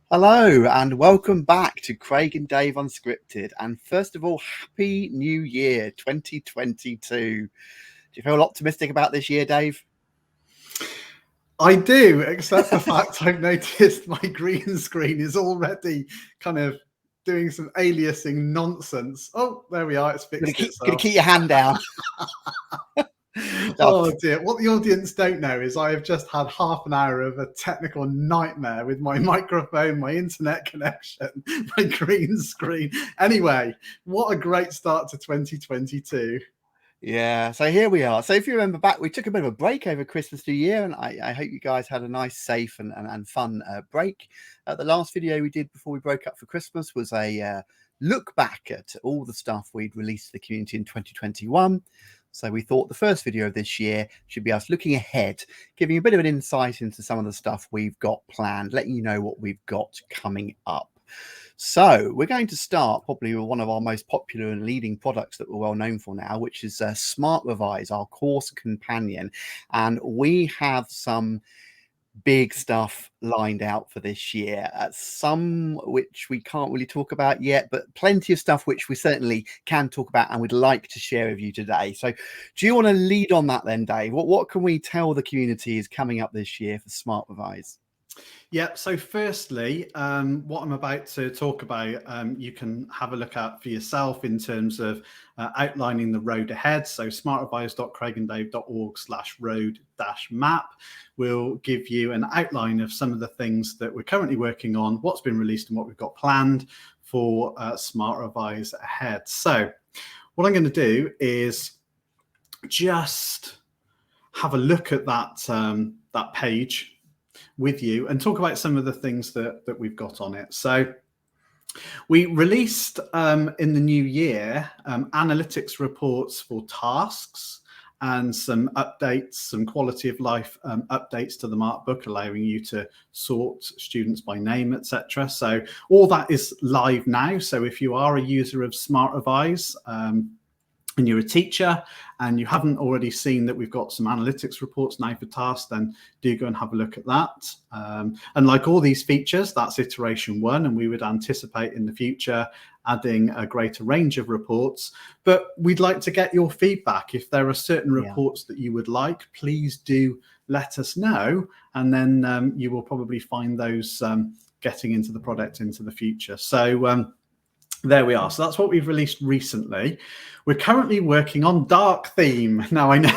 Hello and welcome back to Craig and Dave Unscripted. And first of all, Happy New Year 2022. Do you feel optimistic about this year, Dave? I do, except the fact I've noticed my green screen is already kind of doing some aliasing nonsense. Oh, there we are. It's fixed Gonna itself. keep your hand down. Oh dear. What the audience don't know is I have just had half an hour of a technical nightmare with my microphone, my internet connection, my green screen. Anyway, what a great start to 2022. Yeah, so here we are. So if you remember back, we took a bit of a break over Christmas, New Year, and I hope you guys had a nice, safe and fun break. The last video we did before we broke up for Christmas was a look back at all the stuff we'd released to the community in 2021. So we thought the first video of this year should be us looking ahead, giving you a bit of an insight into some of the stuff we've got planned, letting you know what we've got coming up. So we're going to start probably with one of our most popular and leading products that we're well known for now, which is Smart Revise, our course companion. And we have some big stuff lined out for this year, some which we can't really talk about yet, but plenty of stuff which we certainly can talk about and would like to share with you today. So do you want to lead on that then, Dave? What can we tell the community is coming up this year for Smart Revise? Yeah, so firstly, what I'm about to talk about, you can have a look at for yourself in terms of outlining the road ahead. So smartadvice.craiganddave.org/road-map will give you an outline of some of the things that we're currently working on, what's been released and what we've got planned for Smart Revise ahead. So what I'm going to do is just have a look at that page with you and talk about some of the things that we've got on it. So we released in the new year analytics reports for tasks and some updates, some quality of life updates to the Mark book, allowing you to sort students by name, etc. So all that is live now. So if you are a user of Smart Revise, and you're a teacher and you haven't already seen that we've got some analytics reports now for tasks, then do go and have a look at that. And like all these features, that's iteration one, and we would anticipate in the future adding a greater range of reports. But we'd like to get your feedback. If there are certain reports that you would like, please do let us know, and then you will probably find those getting into the product into the future. So there we are. So that's what we've released recently. We're currently working on dark theme. Now I know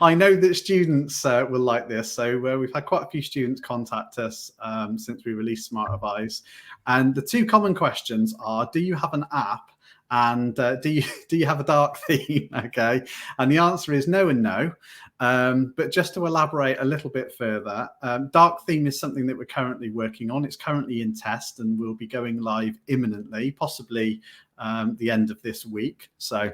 I know that students will like this. So we've had quite a few students contact us since we released Smart Revise. And the two common questions are, do you have an app? And do you have a dark theme? Okay. And the answer is no and no. But just to elaborate a little bit further, dark theme is something that we're currently working on. It's currently in test and will be going live imminently, possibly the end of this week. So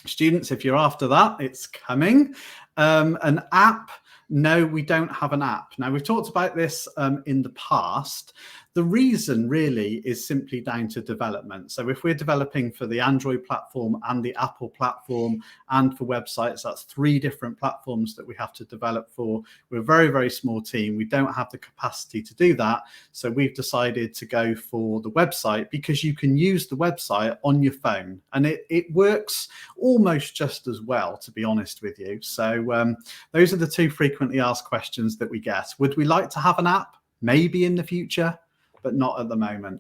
students, if you're after that, it's coming. An app? No, we don't have an app. Now, we've talked about this in the past. The reason really is simply down to development. So if we're developing for the Android platform and the Apple platform and for websites, that's three different platforms that we have to develop for. We're a very, very small team. We don't have the capacity to do that. So we've decided to go for the website because you can use the website on your phone and it works almost just as well, to be honest with you. So those are the two frequently asked questions that we get. Would we like to have an app? Maybe in the future, but not at the moment.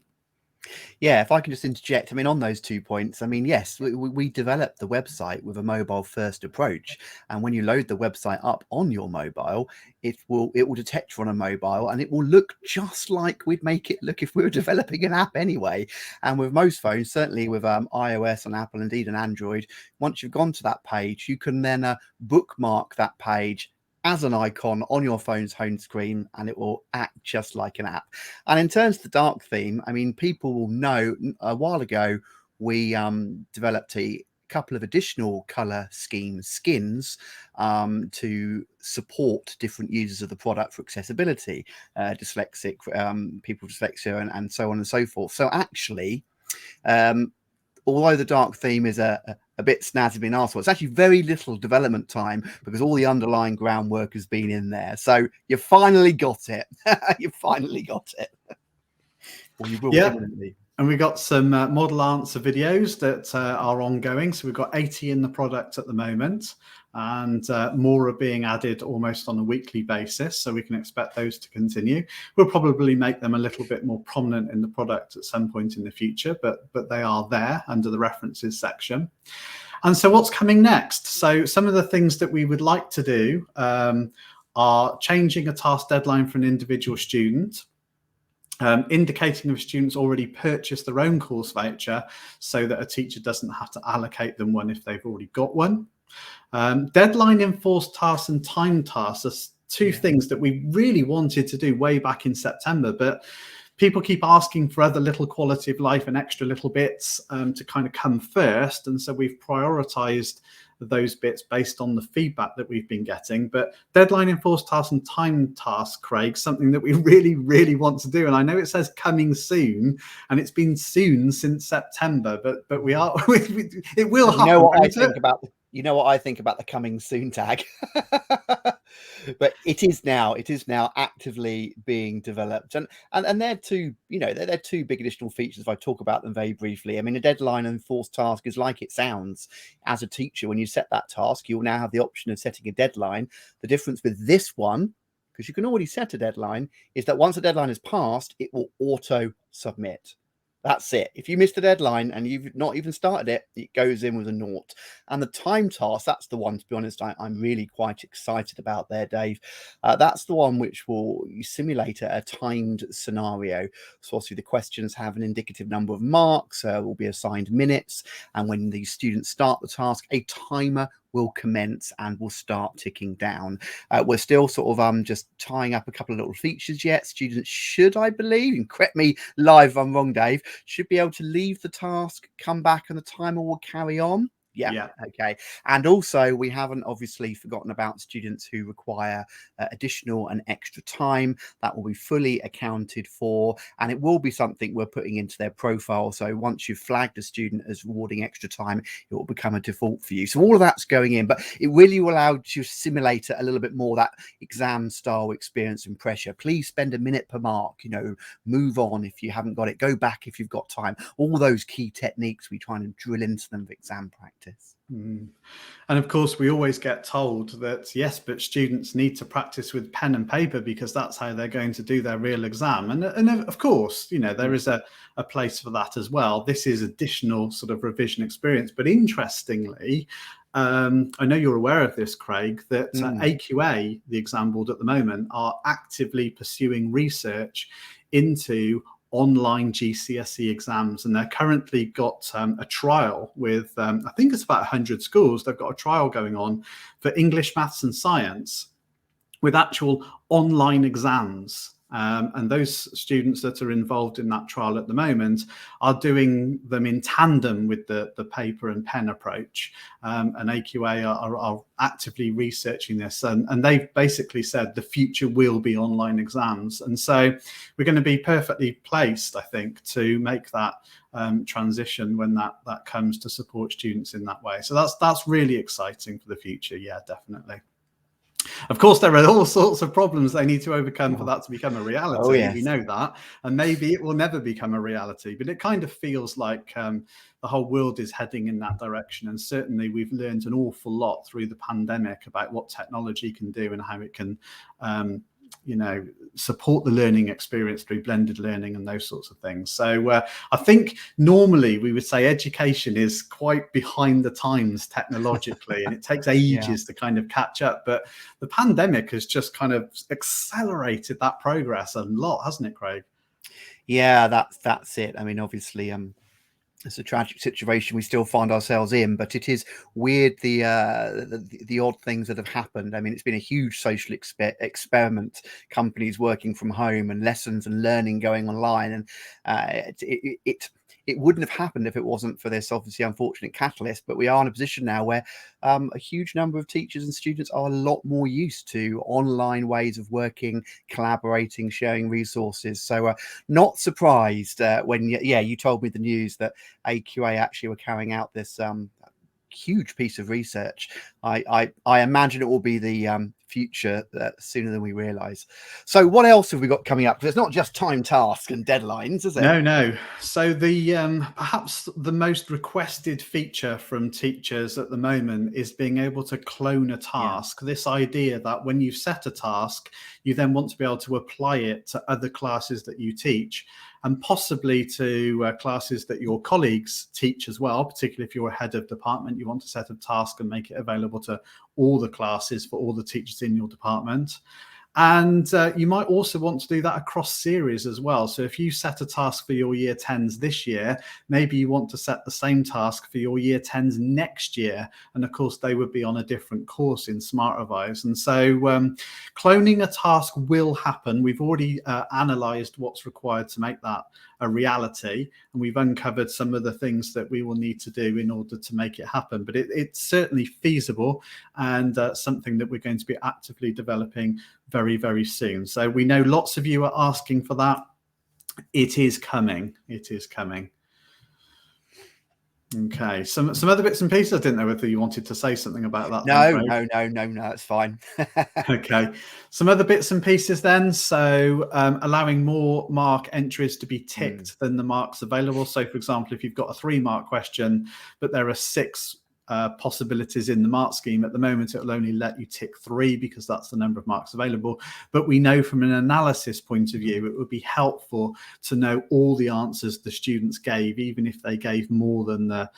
Yeah, if I can just interject, I mean, on those 2 points, I mean, yes, we developed the website with a mobile first approach. And when you load the website up on your mobile, it will detect you're on a mobile and it will look just like we'd make it look if we were developing an app anyway. And with most phones, certainly with iOS and Apple, indeed and Android, once you've gone to that page, you can then bookmark that page as an icon on your phone's home screen and it will act just like an app. And in terms of the dark theme, I mean, people will know a while ago we developed a couple of additional color skins to support different users of the product for accessibility, dyslexic, people with dyslexia and so on and so forth. So actually, although the dark theme is a bit snazzy being asked for, it's actually very little development time because all the underlying groundwork has been in there. So you finally got it. You finally got it. or you will Yeah. imminently? And we got some model answer videos that are ongoing. So we've got 80 in the product at the moment, and more are being added almost on a weekly basis. So we can expect those to continue. We'll probably make them a little bit more prominent in the product at some point in the future, but they are there under the references section. And so what's coming next? So some of the things that we would like to do are changing a task deadline for an individual student. Indicating if students already purchased their own course voucher so that a teacher doesn't have to allocate them one if they've already got one. Deadline enforced tasks and time tasks are two things that we really wanted to do way back in September, but people keep asking for other little quality of life and extra little bits to kind of come first. And so we've prioritized those bits based on the feedback that we've been getting. But deadline enforced tasks and time tasks, Craig, something that we really, really want to do. And I know it says coming soon, and it's been soon since September, but we are, it will happen. You know what I think about the coming soon tag. But it is now actively being developed, and they're two, they're two big additional features. If I talk about them very briefly, I mean, a deadline enforced task is like it sounds. As a teacher, when you set that task, you'll now have the option of setting a deadline. The difference with this one, because you can already set a deadline, is that once a deadline is passed, it will auto submit. That's it. If you missed the deadline and you've not even started it, it goes in with a naught. And the time task, that's the one, to be honest, I'm really quite excited about there, Dave. That's the one which will simulate a timed scenario. So obviously the questions have an indicative number of marks, will be assigned minutes. And when the students start the task, a timer will commence and will start ticking down. We're still sort of just tying up a couple of little features yet. Students should, I believe, and correct me live if I'm wrong, Dave, should be able to leave the task, come back, and the timer will carry on. Yeah. Okay. And also, we haven't obviously forgotten about students who require additional and extra time. That will be fully accounted for, and it will be something we're putting into their profile. So once you've flagged a student as rewarding extra time, it will become a default for you. So all of that's going in, but it really will allow you to simulate a little bit more that exam style experience and pressure. Please spend a minute per mark, move on if you haven't got it, go back if you've got time. All those key techniques we try and drill into them for exam practice. And of course, we always get told that, yes, but students need to practice with pen and paper because that's how they're going to do their real exam. And of course, there is a place for that as well. This is additional sort of revision experience. But interestingly, I know you're aware of this, Craig, that AQA, the exam board at the moment, are actively pursuing research into online GCSE exams, and they're currently got a trial with I think it's about 100 schools. They've got a trial going on for English, maths and science with actual online exams. And those students that are involved in that trial at the moment are doing them in tandem with the paper and pen approach. And AQA are actively researching this. And they've basically said the future will be online exams. And so we're going to be perfectly placed, I think, to make that transition when that comes to support students in that way. So that's really exciting for the future. Yeah, definitely. Of course, there are all sorts of problems they need to overcome for that to become a reality. Oh, yes. We know that. And maybe it will never become a reality, but it kind of feels like the whole world is heading in that direction. And certainly we've learned an awful lot through the pandemic about what technology can do and how it can support the learning experience through blended learning and those sorts of things. So I think normally we would say education is quite behind the times technologically, and it takes ages to kind of catch up. But the pandemic has just kind of accelerated that progress a lot, hasn't it, Craig? Yeah, that's it. I mean, obviously, it's a tragic situation we still find ourselves in, but it is weird the odd things that have happened. I mean, it's been a huge social experiment, companies working from home and lessons and learning going online, and it wouldn't have happened if it wasn't for this obviously unfortunate catalyst. But we are in a position now where a huge number of teachers and students are a lot more used to online ways of working, collaborating, sharing resources. So not surprised when you told me the news that AQA actually were carrying out this huge piece of research. I imagine it will be the future sooner than we realize. So what else have we got coming up? Because it's not just time tasks and deadlines, is it? No. So the perhaps the most requested feature from teachers at the moment is being able to clone a task. This idea that when you set a task, you then want to be able to apply it to other classes that you teach, and possibly to classes that your colleagues teach as well. Particularly if you're a head of department, you want to set a task and make it available to all the classes for all the teachers in your department. And you might also want to do that across series as well. So if you set a task for your year 10s this year, maybe you want to set the same task for your year 10s next year. And of course, they would be on a different course in Smart Revise. And so cloning a task will happen. We've already analysed what's required to make that a reality, and we've uncovered some of the things that we will need to do in order to make it happen. But it's certainly feasible, and something that we're going to be actively developing very, very soon. So we know lots of you are asking for that. It is coming. It is coming. Okay, some other bits and pieces. I didn't know whether you wanted to say something about that. No, it's fine. Okay, some other bits and pieces then. So allowing more mark entries to be ticked than the marks available. So for example, if you've got a 3-mark question, but there are 6 possibilities in the mark scheme, at the moment it will only let you tick 3 because that's the number of marks available. But we know from an analysis point of view, it would be helpful to know all the answers the students gave, even if they gave more than the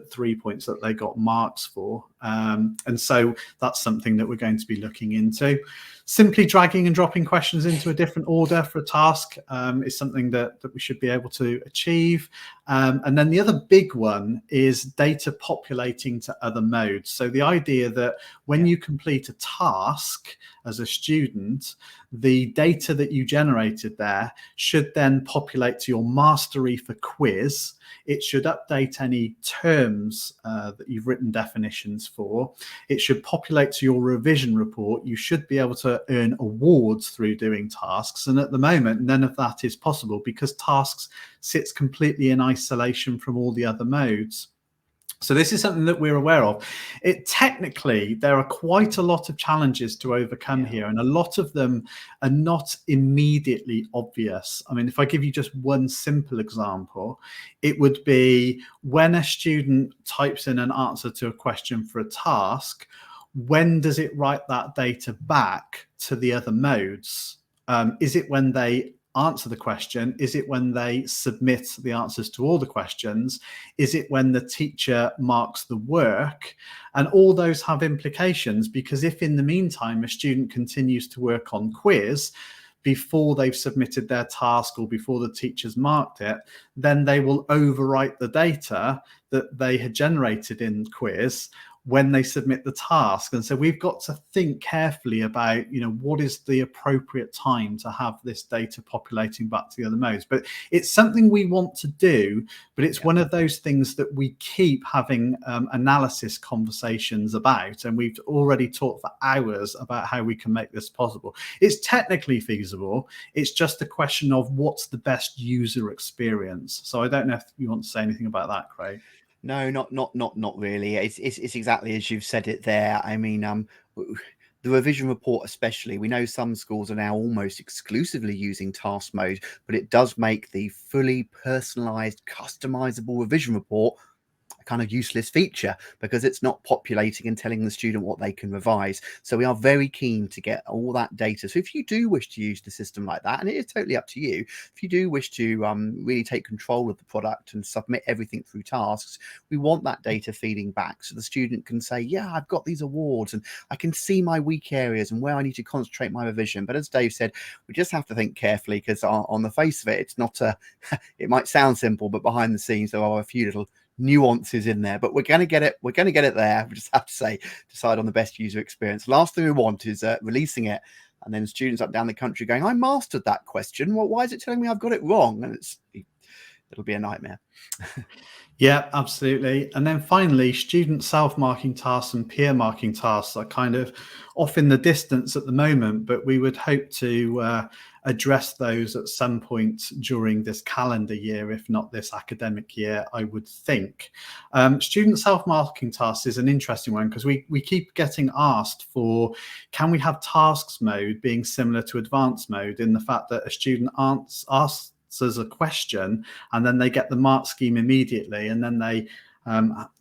3 points that they got marks for. And so that's something that we're going to be looking into. Simply dragging and dropping questions into a different order for a task is something that we should be able to achieve. And then the other big one is data populating to other modes. So the idea that when you complete a task as a student, the data that you generated there should then populate to your mastery for quiz. It should update any terms that you've written definitions for. It should populate to your revision report. You should be able to earn awards through doing tasks. And at the moment, none of that is possible because tasks sits completely in isolation from all the other modes. So this is something that we're aware of. Technically, there are quite a lot of challenges to overcome here, and a lot of them are not immediately obvious. I mean, if I give you just one simple example, it would be when a student types in an answer to a question for a task, when does it write that data back to the other modes? Is it when they answer the question? Is it when they submit the answers to all the questions? Is it when the teacher marks the work? And all those have implications, because if in the meantime a student continues to work on quiz before they've submitted their task or before the teacher's marked it, then they will overwrite the data that they had generated in quiz when they submit the task. And so we've got to think carefully about, what is the appropriate time to have this data populating back to the other modes. But it's something we want to do, but it's one of those things that we keep having analysis conversations about. And we've already talked for hours about how we can make this possible. It's technically feasible. It's just a question of what's the best user experience. So I don't know if you want to say anything about that, Craig. No, not really. It's exactly as you've said it there. I mean, the revision report especially, we know some schools are now almost exclusively using task mode, but it does make the fully personalized, customizable revision report kind of useless feature because it's not populating and telling the student what they can revise. So we are very keen to get all that data. So if you do wish to use the system like that, and it is totally up to you, if you do wish to really take control of the product and submit everything through tasks, we want that data feeding back so the student can say, yeah, I've got these awards and I can see my weak areas and where I need to concentrate my revision. But as Dave said, we just have to think carefully because on the face of it, it's not it might sound simple, but behind the scenes there are a few little nuances in there, but we're going to get it there. We just have to decide on the best user experience. Last thing we want is releasing it and then students up down the country going, I mastered that question, well, why is it telling me I've got it wrong? And it'll be a nightmare. Yeah, absolutely. And then finally, student self-marking tasks and peer marking tasks are kind of off in the distance at the moment, but we would hope to address those at some point during this calendar year, if not this academic year, I would think. Student self-marking tasks is an interesting one because we keep getting asked for, can we have tasks mode being similar to advanced mode, in the fact that a student asks as a question and then they get the mark scheme immediately, and then they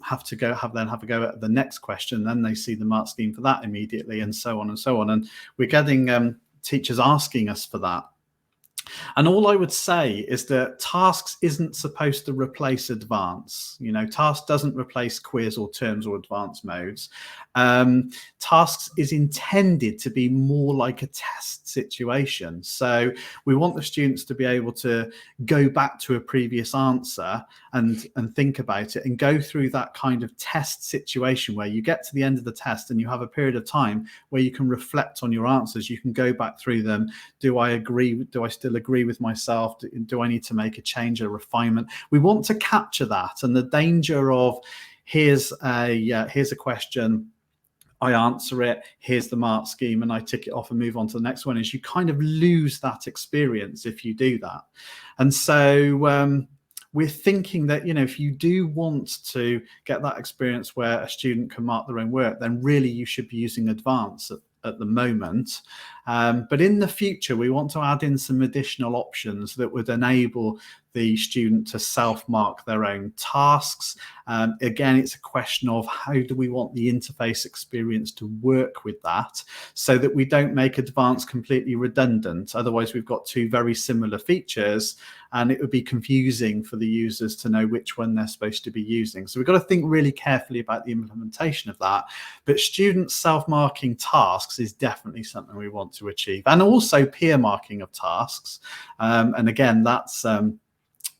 have to go at the next question, then they see the mark scheme for that immediately, and so on and so on. And we're getting teachers asking us for that. And all I would say is that tasks isn't supposed to replace advance. You know, task doesn't replace quiz or terms or advanced modes. Tasks is intended to be more like a test situation. So we want the students to be able to go back to a previous answer and think about it and go through that kind of test situation where you get to the end of the test and you have a period of time where you can reflect on your answers. You can go back through them. Do I agree? Do I still agree with myself? Do I need to make a change, a refinement? We want to capture that. And the danger of here's a question, I answer it, here's the mark scheme, and I tick it off and move on to the next one, is you kind of lose that experience if you do that. And so we're thinking that, you know, if you do want to get that experience where a student can mark their own work, then really you should be using advance at the moment. But in the future, we want to add in some additional options that would enable the student to self-mark their own tasks. Again, it's a question of how do we want the interface experience to work with that so that we don't make advanced completely redundant. Otherwise, we've got two very similar features and it would be confusing for the users to know which one they're supposed to be using. So we've got to think really carefully about the implementation of that. But student self-marking tasks is definitely something we want to achieve. And also peer marking of tasks. And again, that's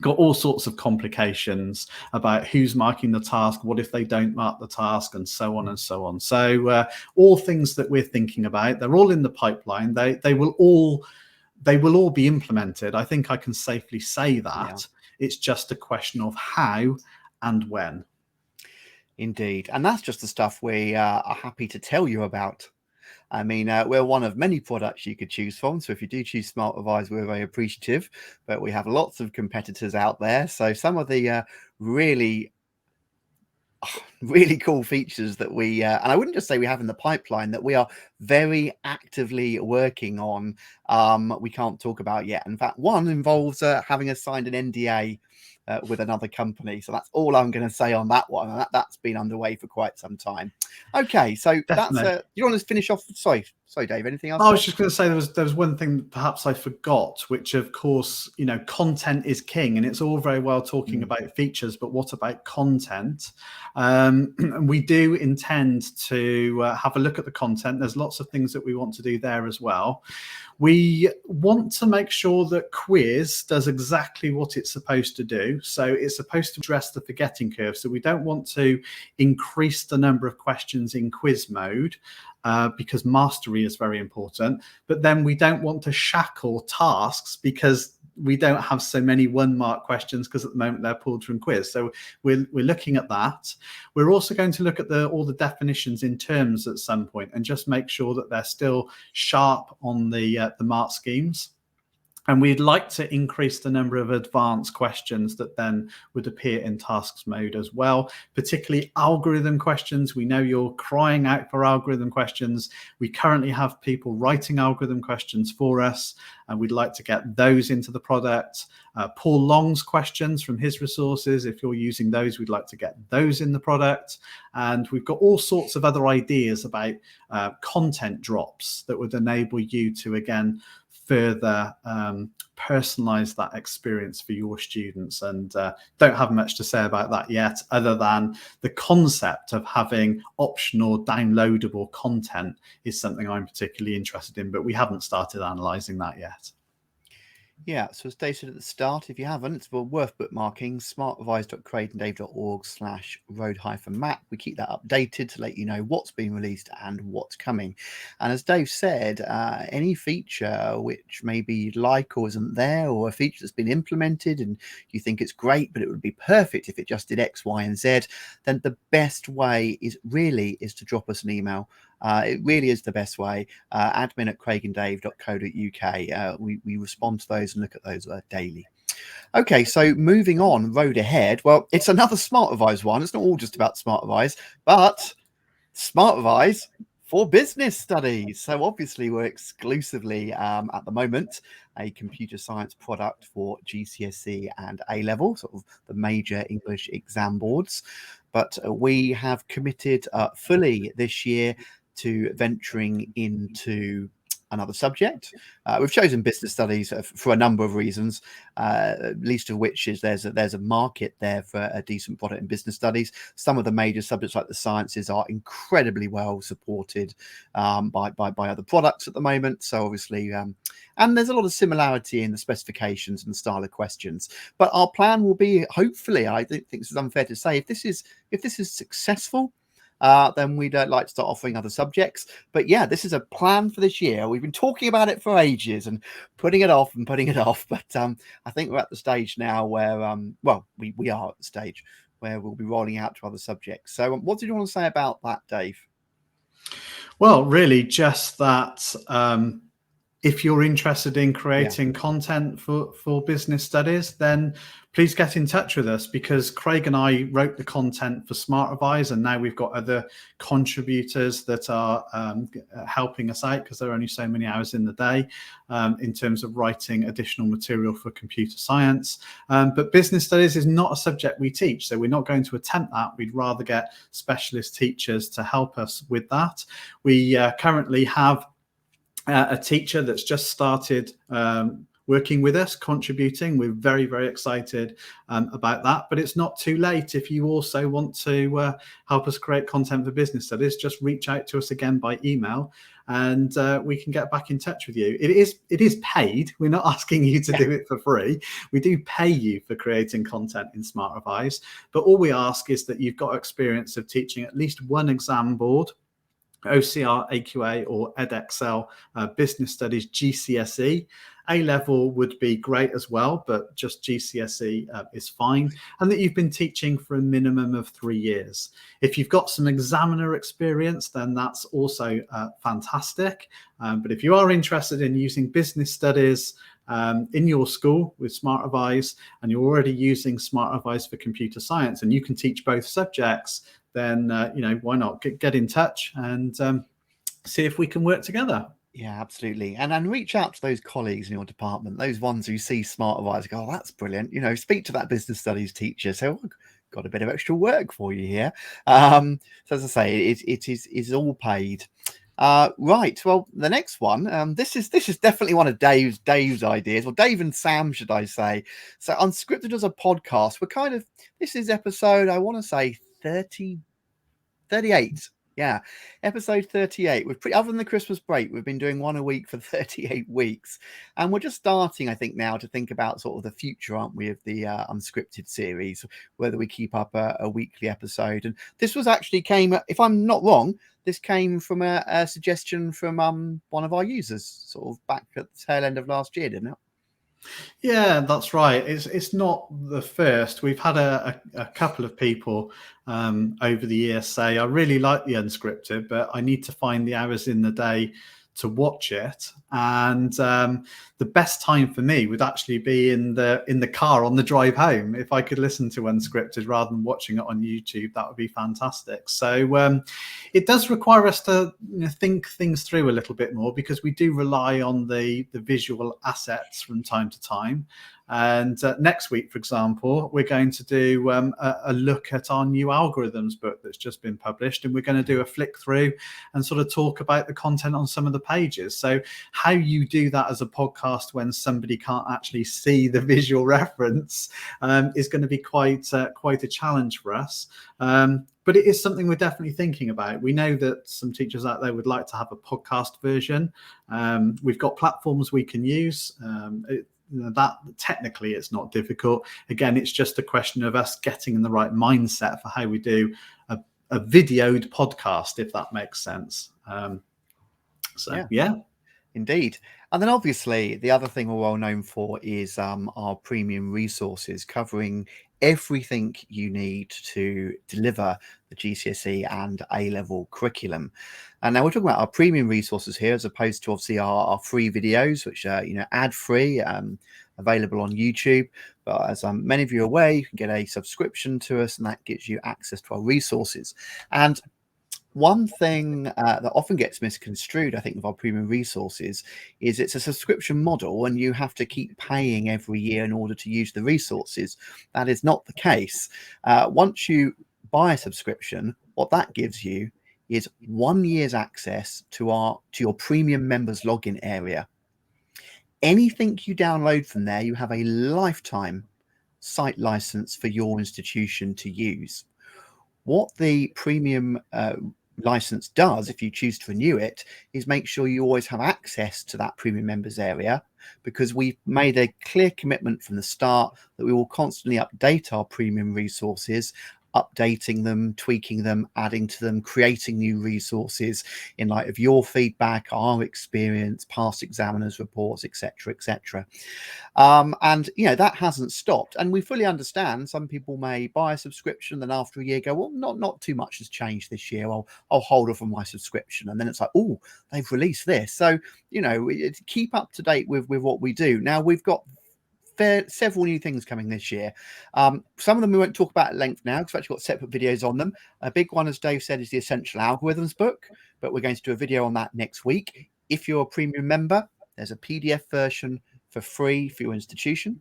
got all sorts of complications about who's marking the task, what if they don't mark the task, and so on and so on. So all things that we're thinking about, they're all in the pipeline. They will all be implemented. I think I can safely say that. Yeah. It's just a question of how and when. Indeed. And that's just the stuff we are happy to tell you about. I mean, we're one of many products you could choose from. So if you do choose Smart Revise, we're very appreciative. But we have lots of competitors out there. So some of the really cool features that we, and I wouldn't just say we have in the pipeline, that we are very actively working on, we can't talk about yet. In fact, one involves having us signed an NDA with another company. So that's all I'm going to say on that one. And that's been underway for quite some time. Okay, so definitely. That's you want to finish off? Sorry, Dave, anything else? I was just going to say there was one thing that perhaps I forgot, which of course, you know, content is king, and it's all very well talking about features, but what about content? And we do intend to have a look at the content. There's lots of things that we want to do there as well. We want to make sure that quiz does exactly what it's supposed to do. So it's supposed to address the forgetting curve. So we don't want to increase the number of questions in quiz mode because mastery is very important. But then we don't want to shackle tasks because we don't have so many 1-mark questions, because at the moment they're pulled from quiz. So we're looking at that. We're also going to look at all the definitions in terms at some point and just make sure that they're still sharp on the mark schemes. And we'd like to increase the number of advanced questions that then would appear in tasks mode as well, particularly algorithm questions. We know you're crying out for algorithm questions. We currently have people writing algorithm questions for us, and we'd like to get those into the product. Paul Long's questions from his resources, if you're using those, we'd like to get those in the product. And we've got all sorts of other ideas about content drops that would enable you to, again, further personalize that experience for your students. And don't have much to say about that yet, other than the concept of having optional downloadable content is something I'm particularly interested in, but we haven't started analyzing that yet. Yeah, so as stated at the start, if you haven't, it's well worth bookmarking smartrevise.craigandave.org/road-map. We keep that updated to let you know what's been released and what's coming. And as Dave said, any feature which maybe you'd like or isn't there, or a feature that's been implemented and you think it's great, but it would be perfect if it just did X, Y, and Z, then the best way is to drop us an email. It really is the best way. admin@craigandave.co.uk. We respond to those and look at those daily. Okay, so moving on, road ahead. Well, it's another Smart Revise one. It's not all just about Smart Revise, but Smart Revise for business studies. So obviously we're exclusively at the moment a computer science product for GCSE and A-level, sort of the major English exam boards. But we have committed fully this year to venturing into another subject. We've chosen business studies for a number of reasons, least of which is there's a market there for a decent product in business studies. Some of the major subjects like the sciences are incredibly well supported by other products at the moment. So obviously, and there's a lot of similarity in the specifications and the style of questions. But our plan will be, hopefully, I think this is unfair to say, if this is successful, then we'd like to start offering other subjects. But yeah, this is a plan for this year. We've been talking about it for ages and putting it off. But I think we're at the stage now where, well, we are at the stage where we'll be rolling out to other subjects. So what did you want to say about that, Dave? Well, really just that if you're interested in creating content for business studies, then please get in touch with us, because Craig and I wrote the content for Smart Revise, and now we've got other contributors that are helping us out, because there are only so many hours in the day in terms of writing additional material for computer science. But business studies is not a subject we teach, so we're not going to attempt that. We'd rather get specialist teachers to help us with that. We currently have a teacher that's just started working with us, contributing. We're very, very excited about that. But it's not too late. If you also want to help us create content for business studies, just reach out to us again by email, and we can get back in touch with you. It is paid. We're not asking you to do it for free. We do pay you for creating content in Smart Revise. But all we ask is that you've got experience of teaching at least one exam board, OCR, AQA, or EdXL, Business Studies, GCSE. A-level would be great as well, but just GCSE is fine. And that you've been teaching for a minimum of 3 years. If you've got some examiner experience, then that's also fantastic. But if you are interested in using business studies in your school with Smart Revise, and you're already using Smart Revise for computer science, and you can teach both subjects, then why not get in touch and see if we can work together. Yeah, absolutely. And reach out to those colleagues in your department, those ones who see Smart Revise, go, oh, that's brilliant. Speak to that business studies teacher. So got a bit of extra work for you here. So as I say, it is all paid. Right. Well, the next one, this is definitely one of Dave's ideas, or Dave and Sam, should I say. So Unscripted as a podcast. This is episode, I want to say 38. Yeah, episode 38. Other than the Christmas break, we've been doing one a week for 38 weeks. And we're just starting, I think, now to think about sort of the future, aren't we, of the Unscripted series, whether we keep up a weekly episode. And this came, if I'm not wrong, this came from a suggestion from one of our users, sort of back at the tail end of last year, didn't it? Yeah, that's right. It's not the first. We've had a couple of people over the years say, I really like the Unscripted, but I need to find the hours in the day to watch it. And the best time for me would actually be in the car on the drive home. If I could listen to Unscripted rather than watching it on YouTube, that would be fantastic. So it does require us to think things through a little bit more, because we do rely on the visual assets from time to time. And next week, for example, we're going to do a look at our new algorithms book that's just been published, and we're going to do a flick through and sort of talk about the content on some of the pages. So how you do that as a podcast when somebody can't actually see the visual reference is going to be quite a challenge for us. But it is something we're definitely thinking about. We know that some teachers out there would like to have a podcast version. We've got platforms we can use. that technically it's not difficult. Again, it's just a question of us getting in the right mindset for how we do a videoed podcast, if that makes sense. Yeah. Indeed. And then obviously the other thing we're well known for is our premium resources, covering everything you need to deliver the GCSE and A-level curriculum. And now we're talking about our premium resources here, as opposed to obviously our free videos, which are ad-free, available on YouTube. But as many of you are aware, you can get a subscription to us, and that gives you access to our resources. And one thing that often gets misconstrued, I think, with our premium resources is it's a subscription model and you have to keep paying every year in order to use the resources. That is not the case. Once you buy a subscription, what that gives you is 1 year's access to your premium members login area. Anything you download from there, you have a lifetime site license for your institution to use. What the premium license does, if you choose to renew it, is make sure you always have access to that premium members area, because we've made a clear commitment from the start that we will constantly update our premium resources, updating them, tweaking them, adding to them, creating new resources in light of your feedback, our experience, past examiners' reports, etc., etc. And that hasn't stopped, and we fully understand some people may buy a subscription, then after a year go, well, not too much has changed this year, I'll hold off on my subscription, and then it's like, oh, they've released this. So keep up to date with what we do. Now we've got several new things coming this year. Some of them we won't talk about at length now, because we've actually got separate videos on them. A big one, as Dave said, is the Essential Algorithms book, but we're going to do a video on that next week. If you're a premium member, there's a PDF version for free for your institution.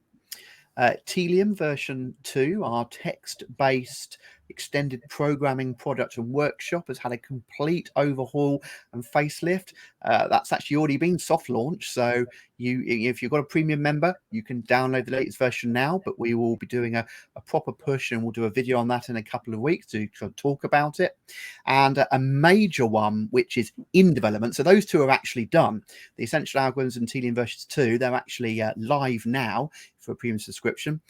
Telium version 2, our text-based extended programming product and workshop, has had a complete overhaul and facelift. That's actually already been soft launched, so if you've got a premium member, you can download the latest version now, but we will be doing a proper push, and we'll do a video on that in a couple of weeks to talk about it. And a major one which is in development, so those two are actually done, the Essential Algorithms and Telium versions 2, they're actually live now for a premium subscription.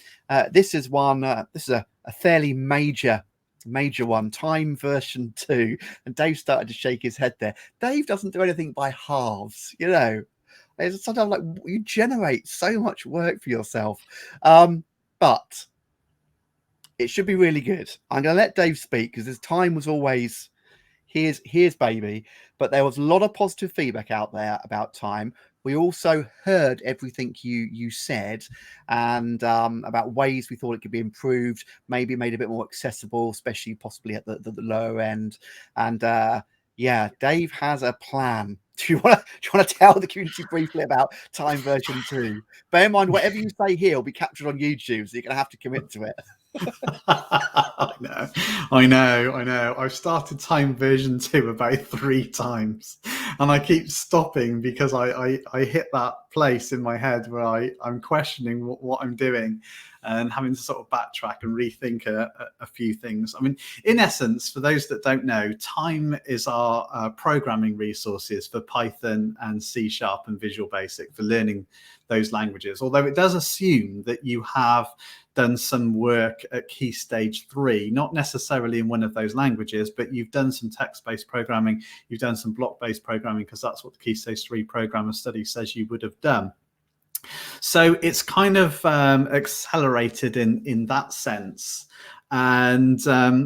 This is one, this is a fairly major one, Time version 2, and Dave started to shake his head there. Dave doesn't do anything by halves, it's sometimes like you generate so much work for yourself, but it should be really good. I'm going to let Dave speak, because his Time was always here's baby, but there was a lot of positive feedback out there about Time. We also heard everything you said, and about ways we thought it could be improved, maybe made a bit more accessible, especially possibly at the lower end. And Dave has a plan. Do you want to tell the community briefly about Time version 2? Bear in mind, whatever you say here will be captured on YouTube, so you're going to have to commit to it. I know. I've started Time version 2 about 3 times, and I keep stopping because I hit that place in my head where I'm questioning what I'm doing, and having to sort of backtrack and rethink a few things. I mean, in essence, for those that don't know, Time is our programming resources for Python and C# and Visual Basic, for learning those languages, although it does assume that you have done some work at Key Stage 3, not necessarily in one of those languages, but you've done some text-based programming, you've done some block-based programming, because that's what the Key Stage 3 programmer study says you would have done. So it's kind of accelerated in that sense. And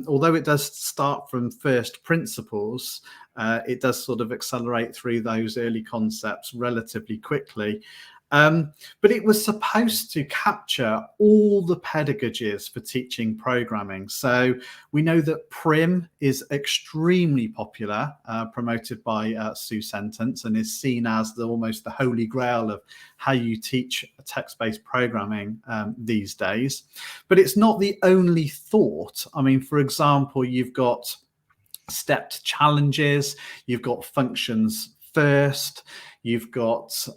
although it does start from first principles, it does sort of accelerate through those early concepts relatively quickly. But it was supposed to capture all the pedagogies for teaching programming. So we know that Prim is extremely popular, promoted by Sue Sentence, and is seen as almost the holy grail of how you teach text-based programming these days. But it's not the only thought. I mean, for example, you've got stepped challenges, you've got functions FIRST, you've got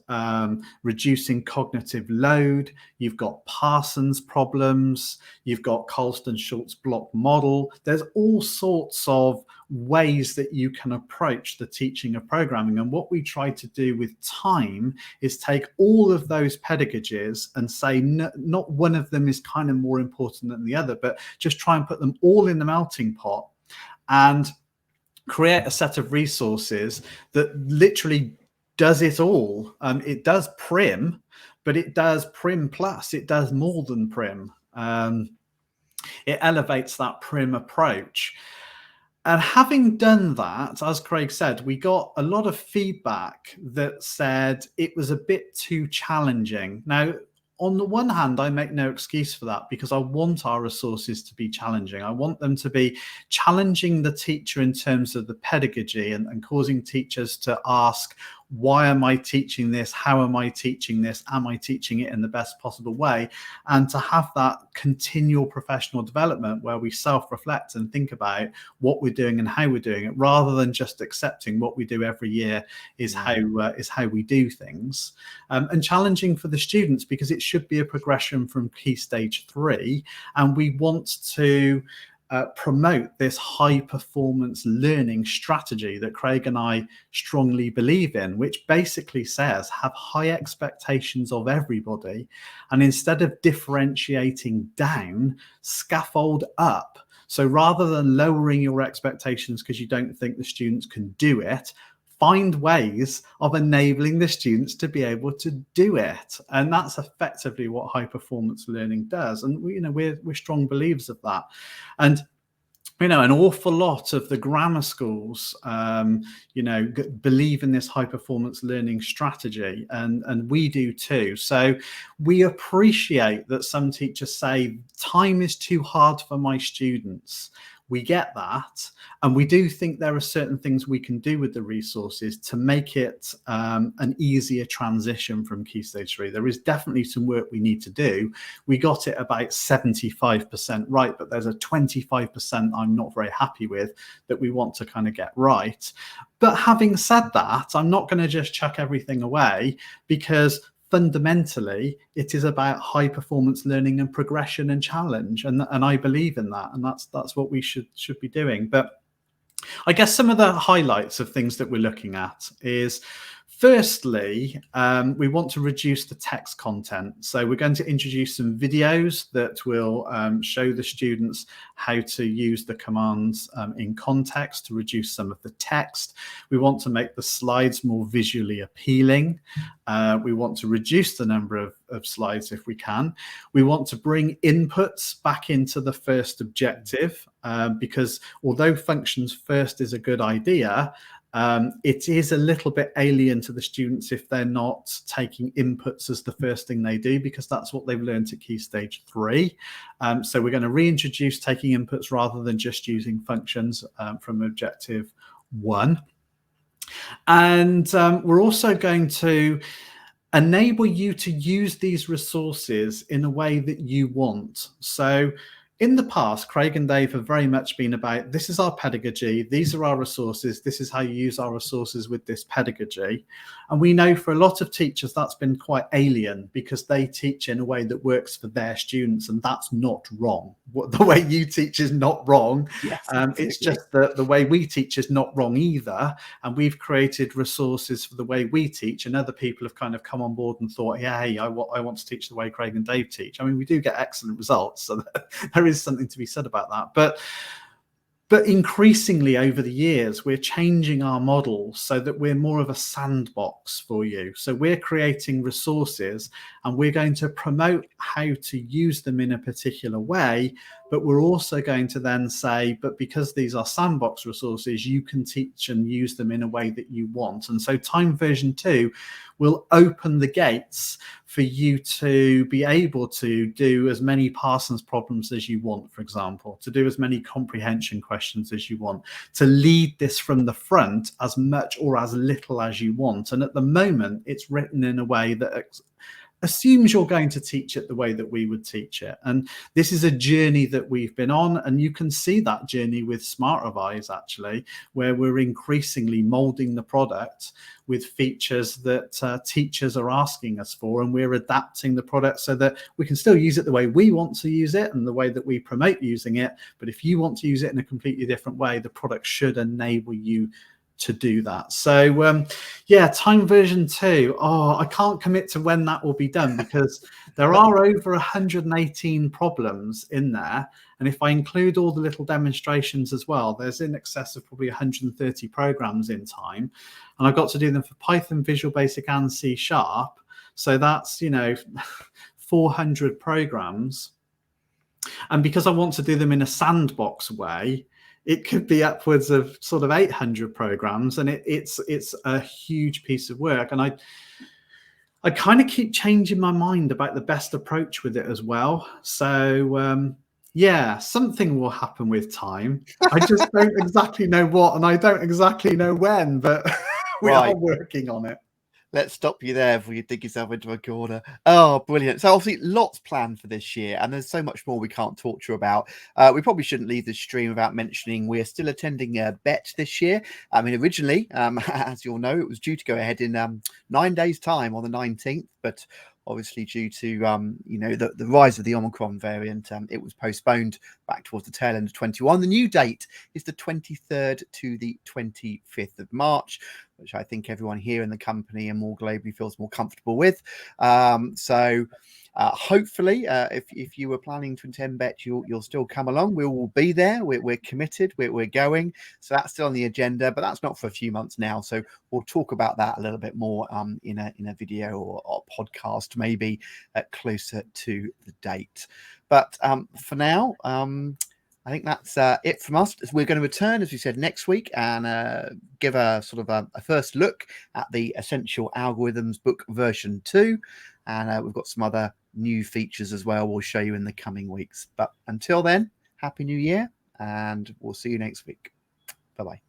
reducing cognitive load, you've got Parsons problems, you've got Colston-Schultz block model. There's all sorts of ways that you can approach the teaching of programming. And what we try to do with time is take all of those pedagogies and say not one of them is kind of more important than the other, but just try and put them all in the melting pot and create a set of resources that literally does it all. It does Prim, but it does Prim Plus. It does more than Prim. It elevates that Prim approach. And having done that, as Craig said, we got a lot of feedback that said it was a bit too challenging. Now, on the one hand, I make no excuse for that because I want our resources to be challenging. I want them to be challenging the teacher in terms of the pedagogy and causing teachers to ask, why am I teaching this? How am I teaching this? Am I teaching it in the best possible way? And to have that continual professional development where we self-reflect and think about what we're doing and how we're doing it, rather than just accepting what we do every year is how we do things. And challenging for the students because it should be a progression from Key Stage 3. And we want to promote this high performance learning strategy that Craig and I strongly believe in, which basically says have high expectations of everybody. And instead of differentiating down, scaffold up. So rather than lowering your expectations because you don't think the students can do it, find ways of enabling the students to be able to do it. And that's effectively what high performance learning does. And we're strong believers of that. And an awful lot of the grammar schools, believe in this high performance learning strategy, and we do too. So we appreciate that some teachers say time is too hard for my students. We get that. And we do think there are certain things we can do with the resources to make it an easier transition from Key Stage 3. There is definitely some work we need to do. We got it about 75% right, but there's a 25% I'm not very happy with that we want to kind of get right. But having said that, I'm not going to just chuck everything away because fundamentally, it is about high performance learning and progression and challenge. And I believe in that. And that's what we should be doing. But I guess some of the highlights of things that we're looking at is, firstly, we want to reduce the text content. So we're going to introduce some videos that will show the students how to use the commands in context to reduce some of the text. We want to make the slides more visually appealing. We want to reduce the number of slides if we can. We want to bring inputs back into the first objective because although functions first is a good idea, it is a little bit alien to the students if they're not taking inputs as the first thing they do, because that's what they've learned at Key Stage 3. So we're going to reintroduce taking inputs rather than just using functions from Objective 1. And we're also going to enable you to use these resources in a way that you want. So in the past, Craig and Dave have very much been about, this is our pedagogy, these are our resources, this is how you use our resources with this pedagogy. And we know for a lot of teachers that's been quite alien because they teach in a way that works for their students, and that's not wrong. The way you teach is not wrong. Yes, it's just that the way we teach is not wrong either. And we've created resources for the way we teach, and other people have kind of come on board and thought, yeah, hey, I want to teach the way Craig and Dave teach. I mean, we do get excellent results, so there is something to be said about that. But increasingly over the years, we're changing our model so that we're more of a sandbox for you. So we're creating resources and we're going to promote how to use them in a particular way. But we're also going to then say, but because these are sandbox resources, you can teach and use them in a way that you want. And so Time version 2 will open the gates for you to be able to do as many Parsons problems as you want, for example, to do as many comprehension questions as you want, to lead this from the front as much or as little as you want. And at the moment, it's written in a way that assumes you're going to teach it the way that we would teach it. And this is a journey that we've been on, and you can see that journey with Smart Revise, actually, where we're increasingly molding the product with features that teachers are asking us for, and we're adapting the product so that we can still use it the way we want to use it and the way that we promote using it. But if you want to use it in a completely different way, the product should enable you to do that. So yeah, time version 2. I can't commit to when that will be done, because there are over 118 problems in there, and if I include all the little demonstrations as well, there's in excess of probably 130 programs in time, and I've got to do them for Python, Visual Basic, and C#. So that's 400 programs, and because I want to do them in a sandbox way, it could be upwards of sort of 800 programs, and it's a huge piece of work. And I kind of keep changing my mind about the best approach with it as well. So yeah, something will happen with time. I just don't exactly know what, and I don't exactly know when, but we are working on it. Let's stop you there before you dig yourself into a corner. Oh, brilliant. So obviously lots planned for this year, and there's so much more we can't talk to you about. We probably shouldn't leave this stream without mentioning we're still attending BET this year. I mean, originally, as you'll know, it was due to go ahead in 9 days' time on the 19th, but obviously due to the rise of the Omicron variant, it was postponed back towards the tail end of 21. The new date is the 23rd to the 25th of March, which I think everyone here in the company and more globally feels more comfortable with. So hopefully, if you were planning to attend BET, you'll still come along. We will be there. We're committed. We're going. So that's still on the agenda, but that's not for a few months now. So we'll talk about that a little bit more in a video or podcast, maybe closer to the date. But for now, I think that's it from us. We're going to return, as we said, next week and give a sort of a first look at the Essential Algorithms book version 2. And we've got some other new features as well we'll show you in the coming weeks. But until then, Happy New Year, and we'll see you next week. Bye-bye.